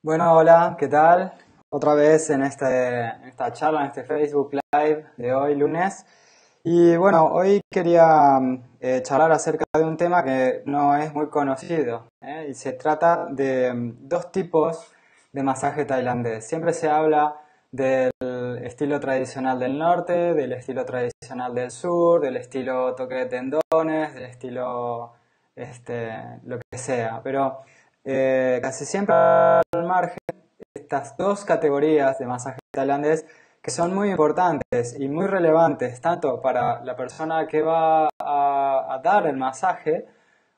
Bueno, hola, ¿qué tal? Otra vez en esta charla, en este Facebook Live de hoy, lunes. Y bueno, hoy quería charlar acerca de un tema que no es muy conocido, ¿eh? Y se trata de dos tipos de masaje tailandés. Siempre se habla del estilo tradicional del norte, del estilo tradicional del sur, del estilo toque de tendones, del estilo lo que sea. Pero casi siempre al margen estas dos categorías de masaje tailandés que son muy importantes y muy relevantes tanto para la persona que va a dar el masaje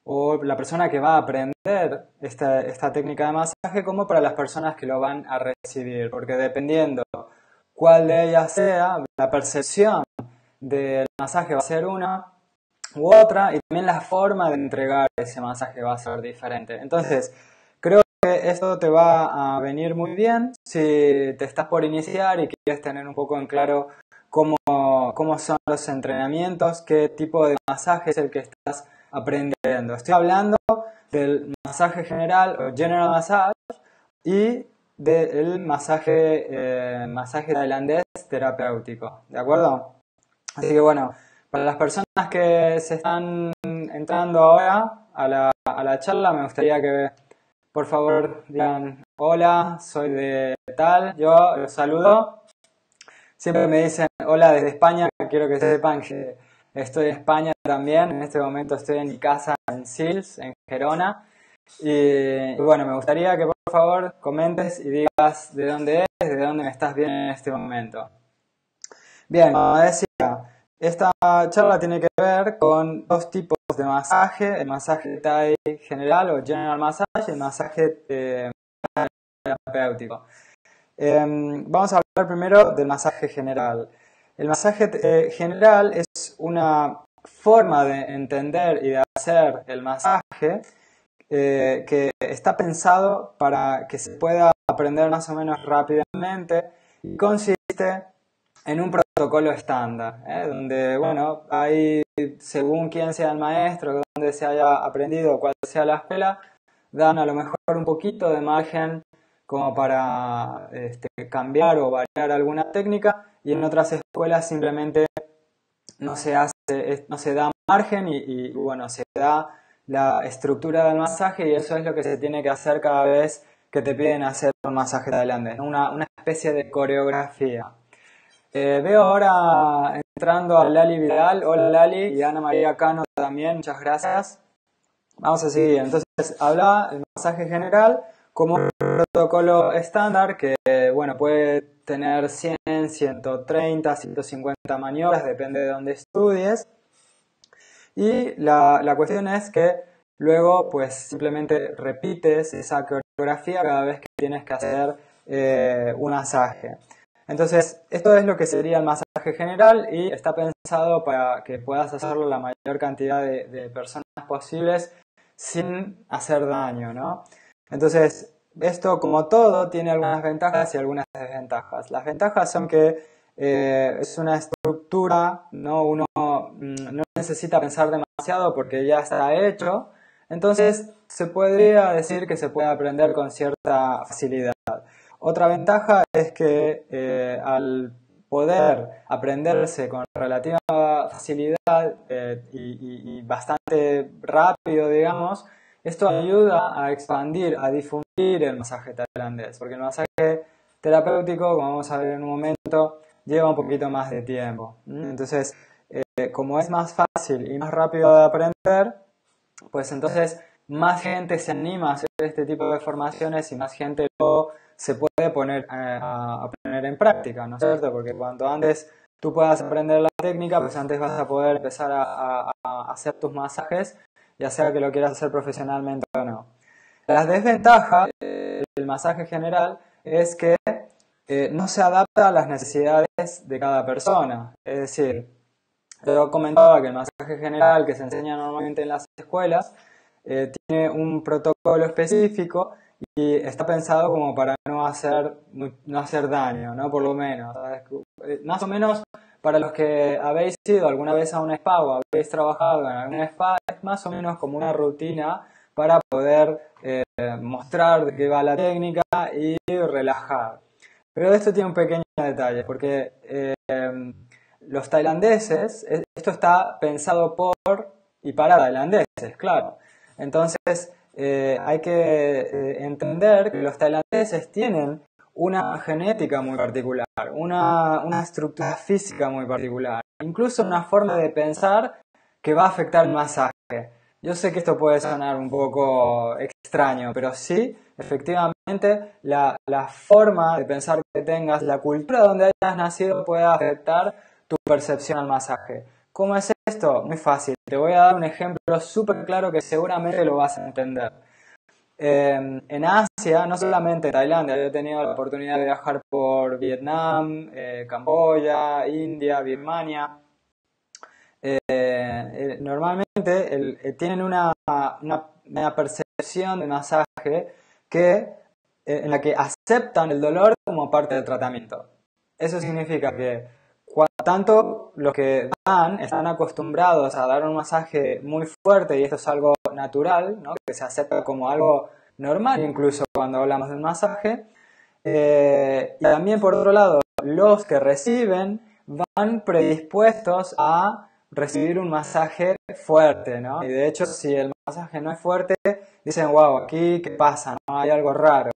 o la persona que va a aprender esta técnica de masaje como para las personas que lo van a recibir, porque dependiendo cuál de ellas sea, la percepción del masaje va a ser una u otra y también la forma de entregar ese masaje va a ser diferente. Entonces, creo que esto te va a venir muy bien si te estás por iniciar y quieres tener un poco en claro cómo son los entrenamientos, qué tipo de masaje es el que estás aprendiendo. Estoy hablando del masaje general o general massage y del masaje tailandés terapéutico, ¿de acuerdo? Así que bueno, para las personas que se están entrando ahora a la charla, me gustaría que por favor digan hola, soy de tal, yo los saludo. Siempre me dicen hola desde España, quiero que sepan que estoy en España también, en este momento estoy en mi casa en Sils, en Gerona. Y bueno, me gustaría que por favor comentes y digas de dónde eres, de dónde me estás viendo en este momento. Bien, como decía, esta charla tiene que ver con dos tipos de masaje, el masaje Thai general o general massage y el masaje terapéutico. Vamos a hablar primero del masaje general. El masaje general es una forma de entender y de hacer el masaje que está pensado para que se pueda aprender más o menos rápidamente y consiste en un protocolo estándar, donde, bueno, hay, según quién sea el maestro, donde se haya aprendido, cuál sea la escuela, dan a lo mejor un poquito de margen como para cambiar o variar alguna técnica, y en otras escuelas simplemente no se hace, no se da margen y bueno, se da la estructura del masaje y eso es lo que se tiene que hacer cada vez que te piden hacer un masaje tailandés, una especie de coreografía. Veo ahora entrando a Lali Vidal. Hola Lali, y Ana María Cano también, muchas gracias. Vamos a seguir. Entonces, habla el masaje general como un protocolo estándar que, bueno, puede tener 100, 130, 150 maniobras, depende de dónde estudies. Y la cuestión es que luego, pues, simplemente repites esa coreografía cada vez que tienes que hacer un masaje. Entonces, esto es lo que sería el masaje general y está pensado para que puedas hacerlo la mayor cantidad de personas posibles sin hacer daño, ¿no? Entonces, esto como todo tiene algunas ventajas y algunas desventajas. Las ventajas son que es una estructura, ¿no? Uno no necesita pensar demasiado porque ya está hecho, entonces se podría decir que se puede aprender con cierta facilidad. Otra ventaja es que al poder aprenderse con relativa facilidad y bastante rápido, digamos, esto ayuda a expandir, a difundir el masaje tailandés, porque el masaje terapéutico, como vamos a ver en un momento, lleva un poquito más de tiempo. Entonces, como es más fácil y más rápido de aprender, pues entonces más gente se anima a hacer este tipo de formaciones y más gente luego se puede poner a poner en práctica, ¿no es cierto? Porque cuanto antes tú puedas aprender la técnica, pues antes vas a poder empezar a hacer tus masajes, ya sea que lo quieras hacer profesionalmente o no. La desventaja del masaje general es que no se adapta a las necesidades de cada persona. Es decir, yo comentaba que el masaje general que se enseña normalmente en las escuelas tiene un protocolo específico y está pensado como para no hacer daño, ¿no? Por lo menos. Más o menos para los que habéis ido alguna vez a un spa o habéis trabajado en algún spa, es más o menos como una rutina para poder mostrar de qué va la técnica y relajar. Pero esto tiene un pequeño detalle, porque los tailandeses, esto está pensado por y para tailandeses, claro. Entonces, hay que entender que los tailandeses tienen una genética muy particular, una estructura física muy particular, incluso una forma de pensar que va a afectar el masaje. Yo sé que esto puede sonar un poco extraño, pero sí, efectivamente, la forma de pensar que tengas, la cultura donde hayas nacido puede afectar tu percepción al masaje. ¿Cómo es esto? Muy fácil. Te voy a dar un ejemplo súper claro que seguramente lo vas a entender. En Asia, no solamente en Tailandia, yo he tenido la oportunidad de viajar por Vietnam, Camboya, India, Birmania. Normalmente tienen una percepción de masaje en la que aceptan el dolor como parte del tratamiento. Eso significa que tanto los que dan están acostumbrados a dar un masaje muy fuerte y esto es algo natural, ¿no? Que se acepta como algo normal incluso cuando hablamos de un masaje. Y también por otro lado, los que reciben van predispuestos a recibir un masaje fuerte, ¿no? Y de hecho, si el masaje no es fuerte, dicen, wow, aquí, ¿qué pasa? ¿No? Hay algo raro.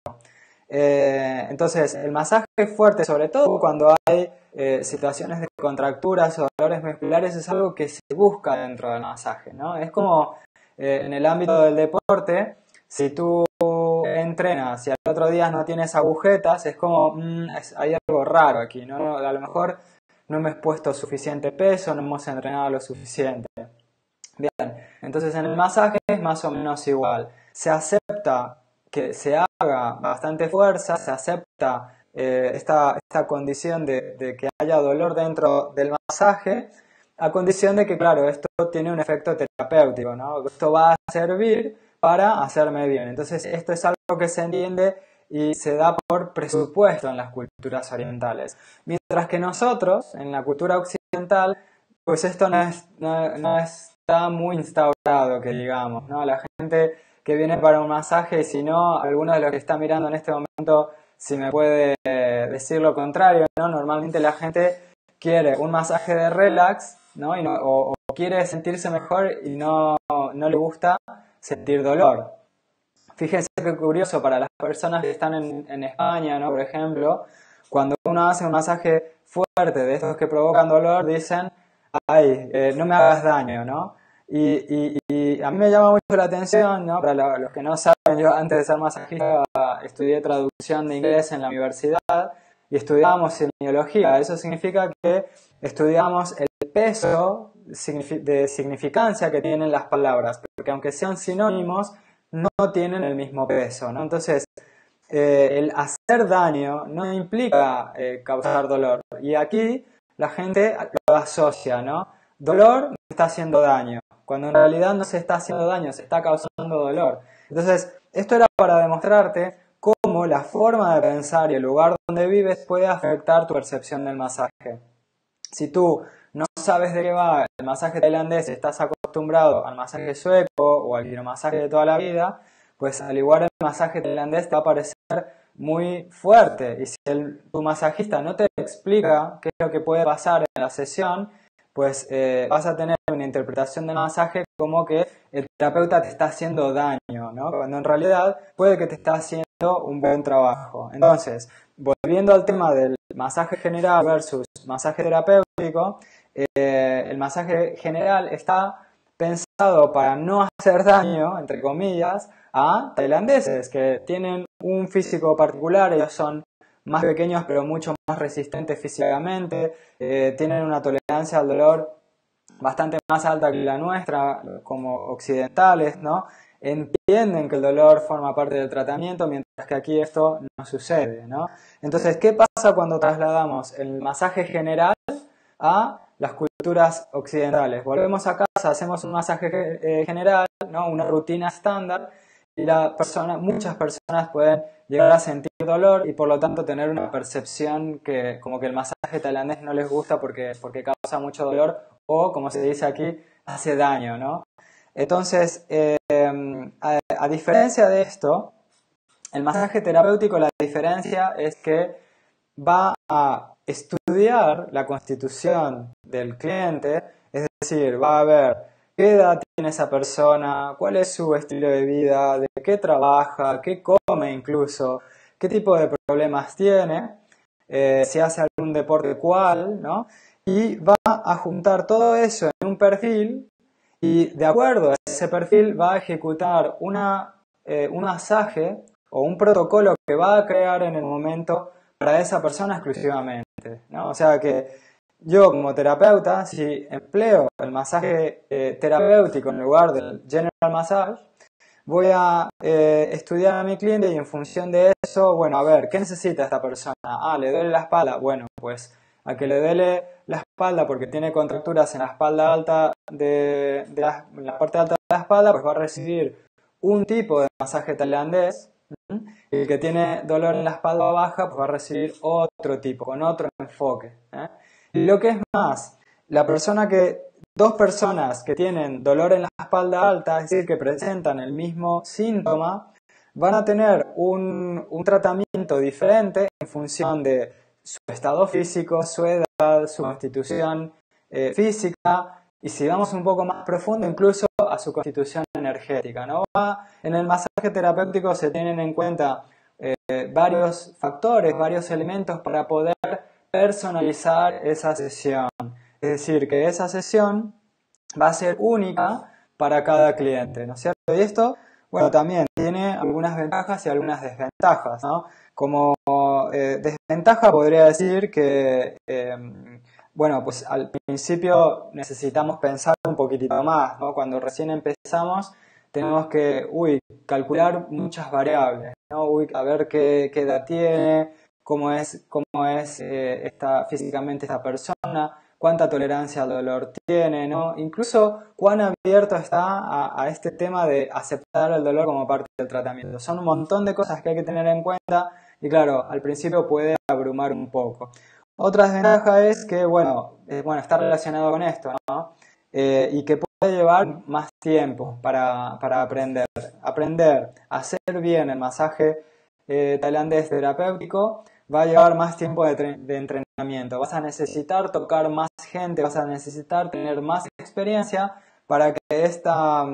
Entonces, el masaje fuerte, sobre todo cuando hay situaciones de contracturas o dolores musculares, es algo que se busca dentro del masaje, ¿no? Es como en el ámbito del deporte, si tú entrenas y al otro día no tienes agujetas, es como, hay algo raro aquí, ¿no? A lo mejor no hemos puesto suficiente peso, no hemos entrenado lo suficiente. Bien, entonces en el masaje es más o menos igual. Se acepta que se haga bastante fuerza, se acepta esta condición de que haya dolor dentro del masaje, a condición de que, claro, esto tiene un efecto terapéutico, ¿no? Esto va a servir para hacerme bien. Entonces, esto es algo que se entiende y se da por presupuesto en las culturas orientales. Mientras que nosotros, en la cultura occidental, pues esto no está muy instaurado, que digamos, ¿no? La gente que viene para un masaje, y si no, alguno de los que está mirando en este momento, si me puede decir lo contrario, ¿no? Normalmente la gente quiere un masaje de relax, ¿no? O quiere sentirse mejor y no le gusta sentir dolor. Fíjense qué curioso para las personas que están en España, ¿no? Por ejemplo, cuando uno hace un masaje fuerte de estos que provocan dolor, dicen, ay, no me hagas daño, ¿no? Y a mí me llama mucho la atención, ¿no? Para los que no saben, yo antes de ser masajista estudié traducción de inglés en la universidad y estudiábamos semiología. Eso significa que estudiamos el peso de significancia que tienen las palabras, porque aunque sean sinónimos, no tienen el mismo peso, ¿no? Entonces, el hacer daño no implica causar dolor. Y aquí la gente lo asocia, ¿no? Dolor me está haciendo daño, cuando en realidad no se está haciendo daño, se está causando dolor. Entonces, esto era para demostrarte cómo la forma de pensar y el lugar donde vives puede afectar tu percepción del masaje. Si tú no sabes de qué va el masaje tailandés, estás acostumbrado al masaje sueco o al quiromasaje de toda la vida, pues al igual el masaje tailandés te va a parecer muy fuerte. Y si tu masajista no te explica qué es lo que puede pasar en la sesión, pues vas a tener una interpretación del masaje como que el terapeuta te está haciendo daño, ¿no? Cuando en realidad puede que te está haciendo un buen trabajo. Entonces, volviendo al tema del masaje general versus masaje terapéutico, el masaje general está pensado para no hacer daño, entre comillas, a tailandeses que tienen un físico particular, ellos son más pequeños pero mucho más resistentes físicamente, tienen una tolerancia al dolor bastante más alta que la nuestra, como occidentales, ¿no? Entienden que el dolor forma parte del tratamiento, mientras que aquí esto no sucede, ¿no? Entonces, ¿qué pasa cuando trasladamos el masaje general a las culturas occidentales? Volvemos a casa, hacemos un masaje general, ¿no? Una rutina estándar, y muchas personas pueden llegar a sentir dolor y por lo tanto tener una percepción que como que el masaje tailandés no les gusta porque causa mucho dolor o, como se dice aquí, hace daño, ¿no? Entonces, a diferencia de esto, el masaje terapéutico, la diferencia es que va a estudiar la constitución del cliente, es decir, va a ver qué edad tiene esa persona, cuál es su estilo de vida, de qué trabaja, qué come incluso, qué tipo de problemas tiene, si hace algún deporte cuál, ¿no? Y va a juntar todo eso en un perfil y de acuerdo a ese perfil va a ejecutar un masaje o un protocolo que va a crear en el momento para esa persona exclusivamente, ¿no? O sea que yo como terapeuta, si empleo el masaje terapéutico en lugar del general massage, voy a estudiar a mi cliente y en función de eso, bueno, a ver, ¿qué necesita esta persona? Ah, le duele la espalda. Bueno, pues a que le duele la espalda porque tiene contracturas en la espalda alta en la parte alta de la espalda, pues va a recibir un tipo de masaje tailandés. Y el que tiene dolor en la espalda baja, pues va a recibir otro tipo, con otro enfoque. Y lo que es más, dos personas que tienen dolor en la espalda alta, es decir, que presentan el mismo síntoma, van a tener un tratamiento diferente en función de su estado físico, su edad, su constitución física, y si vamos un poco más profundo, incluso a su constitución energética, ¿no? En el masaje terapéutico se tienen en cuenta varios factores, varios elementos para poder personalizar esa sesión. Es decir, que esa sesión va a ser única para cada cliente, ¿no es cierto? Y esto, bueno, también tiene algunas ventajas y algunas desventajas, ¿no? Como desventaja podría decir que, bueno, pues al principio necesitamos pensar un poquitito más, ¿no? Cuando recién empezamos tenemos que, calcular muchas variables, ¿no? A ver qué edad tiene, cómo es físicamente esta persona, cuánta tolerancia al dolor tiene, ¿no? Incluso cuán abierto está a este tema de aceptar el dolor como parte del tratamiento. Son un montón de cosas que hay que tener en cuenta y claro, al principio puede abrumar un poco. Otra desventaja es que, bueno, está relacionado con esto, ¿no? Y que puede llevar más tiempo para aprender. Aprender a hacer bien el masaje tailandés terapéutico va a llevar más tiempo de entrenamiento. Vas a necesitar tocar más gente, vas a necesitar tener más experiencia para que esta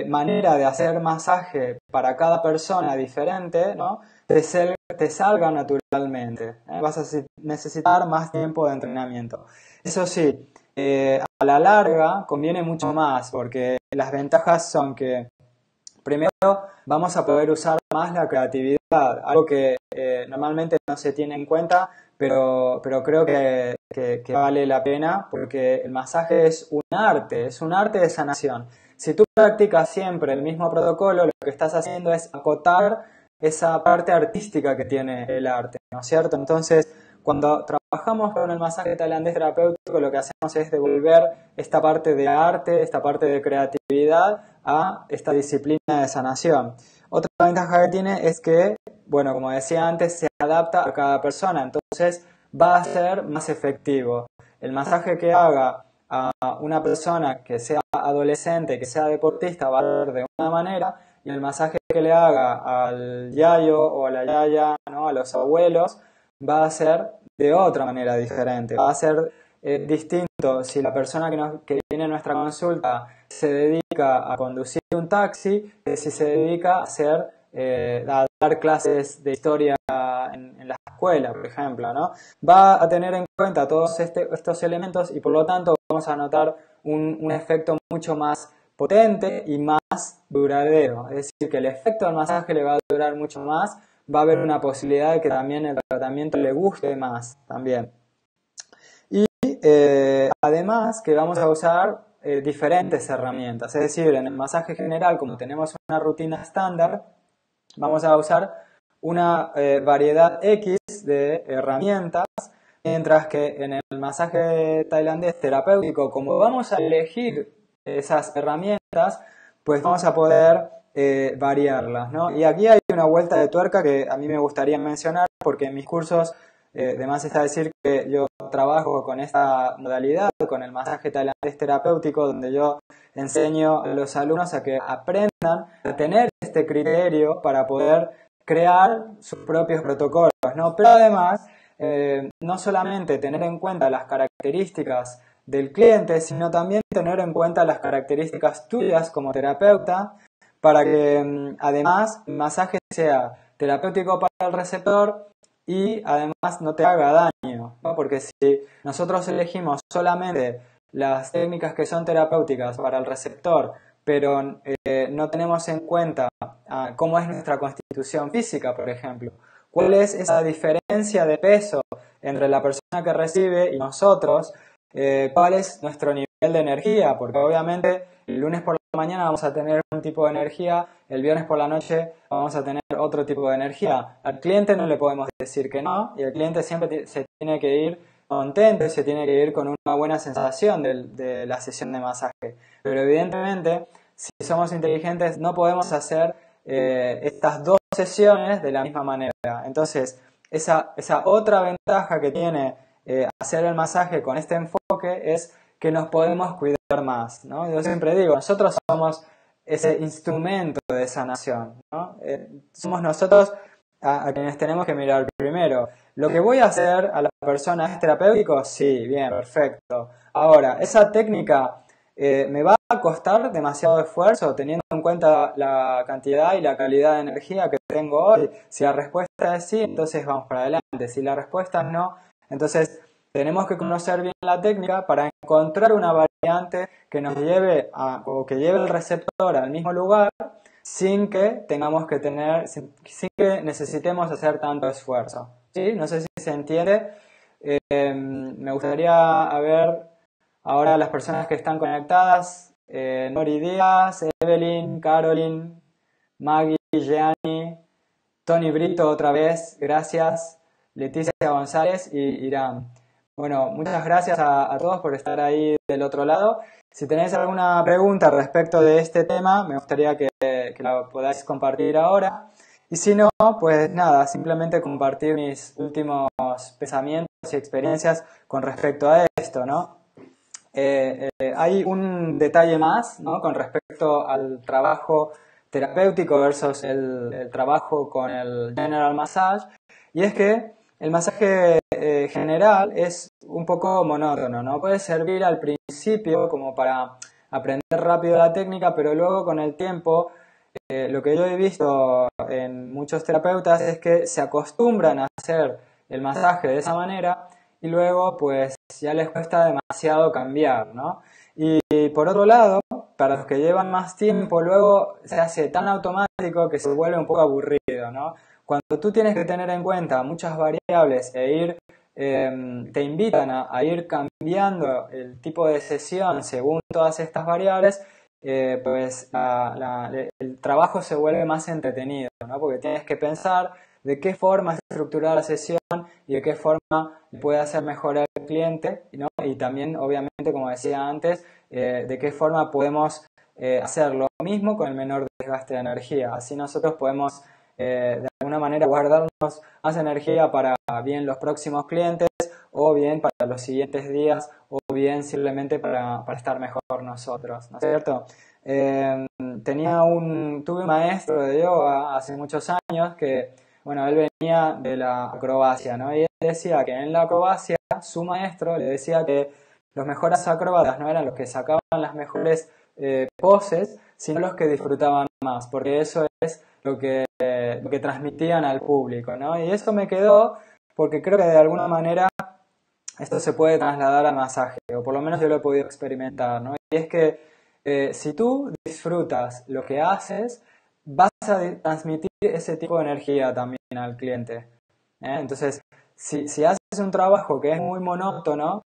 manera de hacer masaje para cada persona diferente, ¿no? te salga naturalmente. Vas a necesitar más tiempo de entrenamiento. Eso sí, a la larga conviene mucho más porque las ventajas son que primero vamos a poder usar más la creatividad, algo que normalmente no se tiene en cuenta, pero creo que vale la pena porque el masaje es un arte de sanación. Si tú practicas siempre el mismo protocolo, lo que estás haciendo es acotar esa parte artística que tiene el arte, ¿no es cierto? Entonces, cuando trabajamos con el masaje tailandés terapéutico, lo que hacemos es devolver esta parte de arte, esta parte de creatividad a esta disciplina de sanación. Otra ventaja que tiene es que, bueno, como decía antes, se adapta a cada persona, entonces va a ser más efectivo. El masaje que haga a una persona que sea adolescente, que sea deportista, va a ser de una manera, y el masaje que le haga al yayo o a la yaya, ¿no? A los abuelos, va a ser de otra manera diferente, va a ser distinto si la persona que viene a nuestra consulta se dedica a conducir un taxi, que si se dedica a dar clases de historia en la escuela, por ejemplo, ¿no? Va a tener en cuenta todos estos elementos y por lo tanto vamos a notar un efecto mucho más potente y más duradero. Es decir, que el efecto del masaje le va a durar mucho más, va a haber una posibilidad de que también el tratamiento le guste más también. Y además que vamos a usar diferentes herramientas, es decir, en el masaje general, como tenemos una rutina estándar, vamos a usar una variedad X de herramientas, mientras que en el masaje tailandés terapéutico, como vamos a elegir esas herramientas, pues vamos a poder variarlas, ¿no? Y aquí hay una vuelta de tuerca que a mí me gustaría mencionar, porque en mis cursos De más está decir que yo trabajo con esta modalidad, con el masaje tailandés terapéutico, donde yo enseño a los alumnos a que aprendan a tener este criterio para poder crear sus propios protocolos, ¿no? Pero además, no solamente tener en cuenta las características del cliente, sino también tener en cuenta las características tuyas como terapeuta, para que además el masaje sea terapéutico para el receptor y además no te haga daño, ¿no? Porque si nosotros elegimos solamente las técnicas que son terapéuticas para el receptor, pero no tenemos en cuenta cómo es nuestra constitución física, por ejemplo, cuál es esa diferencia de peso entre la persona que recibe y nosotros, cuál es nuestro nivel de energía, porque obviamente el lunes por la mañana vamos a tener un tipo de energía, el viernes por la noche vamos a tener otro tipo de energía. Al cliente no le podemos decir que no, y el cliente siempre se tiene que ir contento y se tiene que ir con una buena sensación de la sesión de masaje. Pero evidentemente, si somos inteligentes, no podemos hacer estas dos sesiones de la misma manera. Entonces, esa otra ventaja que tiene hacer el masaje con este enfoque es que nos podemos cuidar más, ¿no? Yo siempre digo, nosotros somos ese instrumento de sanación, ¿no? Somos nosotros a quienes tenemos que mirar primero. ¿Lo que voy a hacer a la persona es terapéutico? Sí, bien, perfecto. Ahora, esa técnica me va a costar demasiado esfuerzo teniendo en cuenta la cantidad y la calidad de energía que tengo hoy. Si la respuesta es sí, entonces vamos para adelante. Si la respuesta es no, entonces tenemos que conocer bien la técnica para encontrar una variante que nos lleve o que lleve el receptor al mismo lugar sin que tengamos que sin que necesitemos hacer tanto esfuerzo. ¿Sí? No sé si se entiende. Me gustaría ver ahora las personas que están conectadas. Nori Díaz, Evelyn, Caroline, Maggie, Gianni, Tony Brito otra vez, gracias. Leticia González y Irán. Bueno, muchas gracias a todos por estar ahí del otro lado. Si tenéis alguna pregunta respecto de este tema, me gustaría que la podáis compartir ahora. Y si no, pues nada, simplemente compartir mis últimos pensamientos y experiencias con respecto a esto, ¿no? Hay un detalle más, ¿no? Con respecto al trabajo terapéutico versus el trabajo con el General Massage, y es que el masaje general es un poco monótono, ¿no? Puede servir al principio como para aprender rápido la técnica, pero luego con el tiempo lo que yo he visto en muchos terapeutas es que se acostumbran a hacer el masaje de esa manera y luego pues ya les cuesta demasiado cambiar, ¿no? Y por otro lado, para los que llevan más tiempo, luego se hace tan automático que se vuelve un poco aburrido, ¿no? Cuando tú tienes que tener en cuenta muchas variables te invitan a ir cambiando el tipo de sesión según todas estas variables, pues el trabajo se vuelve más entretenido, ¿no? Porque tienes que pensar de qué forma estructurar la sesión y de qué forma puede hacer mejor al cliente, ¿no? Y también, obviamente, como decía antes, de qué forma podemos hacer lo mismo con el menor desgaste de energía. Así nosotros podemos, de alguna manera, guardarnos más energía para bien los próximos clientes o bien para los siguientes días o bien simplemente para estar mejor nosotros, ¿no es cierto? Tuve un maestro de yoga hace muchos años que, bueno, él venía de la acrobacia, ¿no? Y él decía que en la acrobacia su maestro le decía que los mejores acróbatas no eran los que sacaban las mejores poses, sino los que disfrutaban más, porque eso es lo que transmitían al público, ¿no? Y eso me quedó porque creo que de alguna manera esto se puede trasladar al masaje, o por lo menos yo lo he podido experimentar, ¿no? Y es que si tú disfrutas lo que haces, vas a transmitir ese tipo de energía también al cliente. Entonces, si haces un trabajo que es muy monótono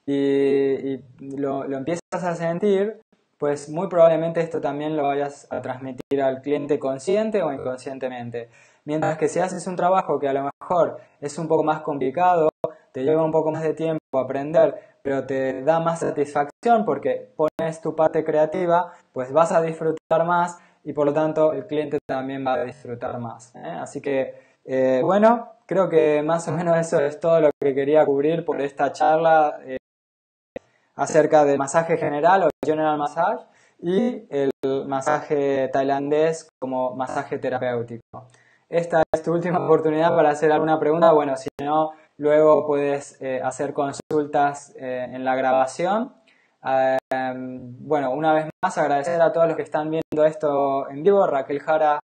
y lo empiezas a sentir, pues muy probablemente esto también lo vayas a transmitir al cliente consciente o inconscientemente. Mientras que si haces un trabajo que a lo mejor es un poco más complicado, te lleva un poco más de tiempo aprender, pero te da más satisfacción porque pones tu parte creativa, pues vas a disfrutar más y por lo tanto el cliente también va a disfrutar más. Así que Bueno, creo que más o menos eso es todo lo que quería cubrir por esta charla acerca del masaje general o general massage y el masaje tailandés como masaje terapéutico. Esta es tu última oportunidad para hacer alguna pregunta. Bueno, si no, luego puedes hacer consultas en la grabación. Bueno, una vez más agradecer a todos los que están viendo esto en vivo. Raquel Jara,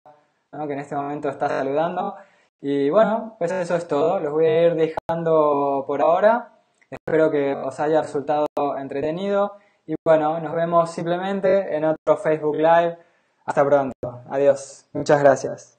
¿no?, que en este momento está saludando. Y bueno, pues eso es todo. Los voy a ir dejando por ahora. Espero que os haya resultado entretenido. Y bueno, nos vemos simplemente en otro Facebook Live. Hasta pronto. Adiós. Muchas gracias.